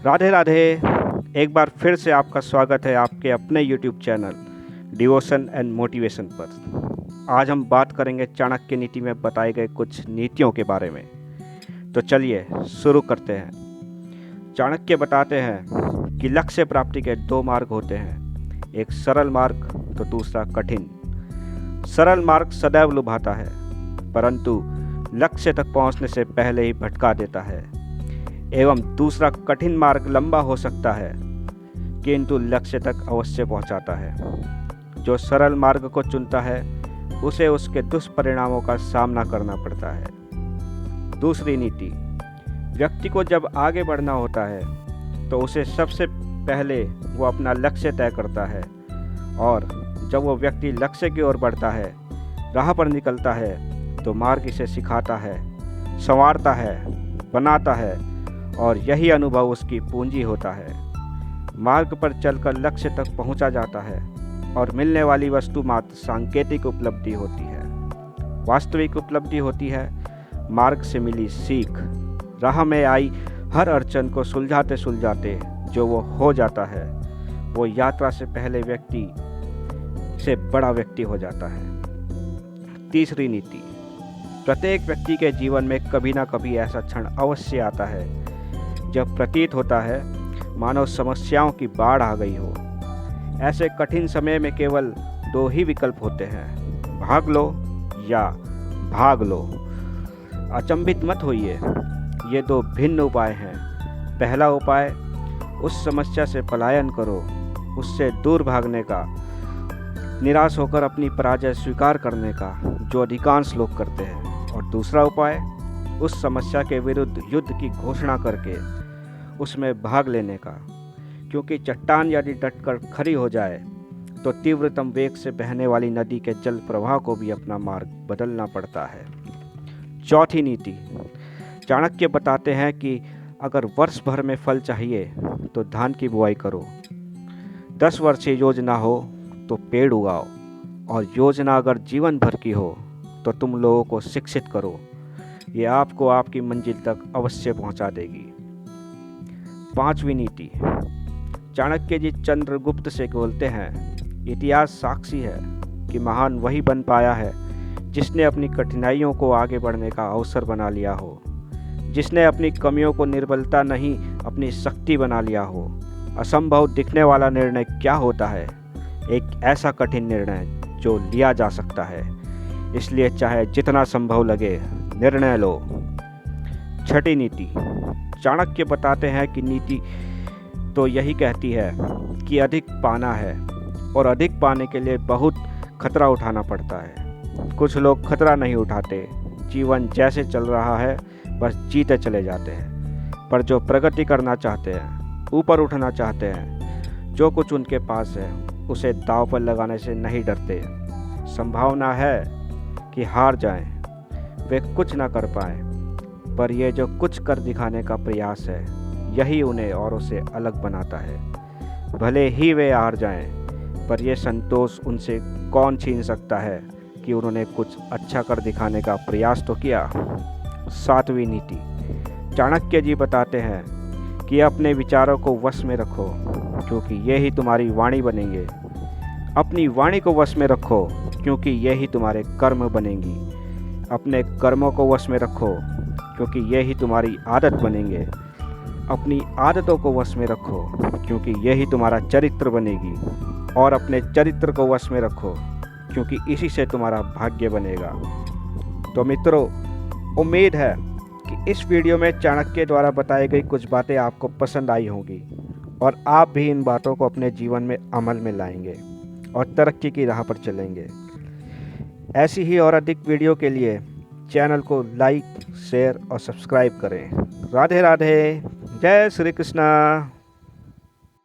राधे राधे। एक बार फिर से आपका स्वागत है आपके अपने YouTube channel devotion and motivation पर। आज हम बात करेंगे चाणक्य नीति में बताए गए कुछ नीतियों के बारे में। तो चलिए शुरू करते हैं। चाणक्य बताते हैं कि लक्ष्य प्राप्ति के दो मार्ग होते हैं, एक सरल मार्ग तो दूसरा कठिन। सरल मार्ग सदैव लुभाता है, परंतु लक्ष्य तक पहुंचने से पहले ही भटका देता है। एवं दूसरा कठिन मार्ग लंबा हो सकता है किंतु लक्ष्य तक अवश्य पहुंचाता है। जो सरल मार्ग को चुनता है उसे उसके दुष्परिणामों का सामना करना पड़ता है। दूसरी नीति, व्यक्ति को जब आगे बढ़ना होता है तो उसे सबसे पहले वो अपना लक्ष्य तय करता है, और जब वो व्यक्ति लक्ष्य की ओर बढ़ता है, राह पर निकलता है, तो मार्ग इसे सिखाता है, संवारता है, बनाता है, और यही अनुभव उसकी पूंजी होता है। मार्ग पर चलकर लक्ष्य तक पहुंचा जाता है और मिलने वाली वस्तु मात्र सांकेतिक उपलब्धि होती है। वास्तविक उपलब्धि होती है मार्ग से मिली सीख। राह में आई हर अड़चन को सुलझाते सुलझाते जो वो हो जाता है, वो यात्रा से पहले व्यक्ति से बड़ा व्यक्ति हो जाता है। तीसरी नीति, प्रत्येक व्यक्ति के जीवन में कभी ना कभी ऐसा क्षण अवश्य आता है जब प्रतीत होता है मानो समस्याओं की बाढ़ आ गई हो। ऐसे कठिन समय में केवल दो ही विकल्प होते हैं, भाग लो या भाग लो। अचंभित मत होइए, ये दो भिन्न उपाय हैं। पहला उपाय, उस समस्या से पलायन करो, उससे दूर भागने का, निराश होकर अपनी पराजय स्वीकार करने का, जो अधिकांश लोग करते हैं। और दूसरा उपाय, उस समस्या के विरुद्ध युद्ध की घोषणा करके उसमें भाग लेने का, क्योंकि चट्टान यदि डटकर खड़ी हो जाए तो तीव्रतम वेग से बहने वाली नदी के जल प्रवाह को भी अपना मार्ग बदलना पड़ता है। चौथी नीति, चाणक्य बताते हैं कि अगर वर्ष भर में फल चाहिए तो धान की बुआई करो, 10 वर्षीय योजना हो तो पेड़ उगाओ, और योजना अगर जीवन भर की हो तो तुम लोगों को शिक्षित करो। ये आपको आपकी मंजिल तक अवश्य पहुंचा देगी। पांचवी नीति, चाणक्य जी चंद्रगुप्त से बोलते हैं, इतिहास साक्षी है कि महान वही बन पाया है जिसने अपनी कठिनाइयों को आगे बढ़ने का अवसर बना लिया हो, जिसने अपनी कमियों को निर्बलता नहीं अपनी शक्ति बना लिया हो। असंभव दिखने वाला निर्णय क्या होता है? एक ऐसा कठिन निर्णय जो लिया जा सकता है। इसलिए चाहे जितना संभव लगे निर्णय लो। छठी नीति, चाणक्य बताते हैं कि नीति तो यही कहती है कि अधिक पाना है, और अधिक पाने के लिए बहुत खतरा उठाना पड़ता है। कुछ लोग खतरा नहीं उठाते, जीवन जैसे चल रहा है बस जीते चले जाते हैं। पर जो प्रगति करना चाहते हैं, ऊपर उठना चाहते हैं, जो कुछ उनके पास है उसे दांव पर लगाने से नहीं डरते। संभावना है कि हार जाएं, वे कुछ ना कर पाएं, पर ये जो कुछ कर दिखाने का प्रयास है यही उन्हें औरों से अलग बनाता है। भले ही वे हार जाएं, पर यह संतोष उनसे कौन छीन सकता है कि उन्होंने कुछ अच्छा कर दिखाने का प्रयास तो किया। सातवीं नीति, चाणक्य जी बताते हैं कि अपने विचारों को वश में रखो, क्योंकि ये ही तुम्हारी वाणी बनेंगे। अपनी वाणी को वश में रखो, क्योंकि ये ही तुम्हारे कर्म बनेंगी। अपने कर्मों को वश में रखो, क्योंकि ये ही तुम्हारी आदत बनेंगे। अपनी आदतों को वश में रखो, क्योंकि ये ही तुम्हारा चरित्र बनेगी। और अपने चरित्र को वश में रखो, क्योंकि इसी से तुम्हारा भाग्य बनेगा। तो मित्रों, उम्मीद है कि इस वीडियो में चाणक्य द्वारा बताई गई कुछ बातें आपको पसंद आई होंगी, और आप भी इन बातों को अपने जीवन में अमल में लाएंगे और तरक्की की राह पर चलेंगे। ऐसी ही और अधिक वीडियो के लिए चैनल को लाइक, शेयर और सब्सक्राइब करें। राधे राधे। जय श्री कृष्णा।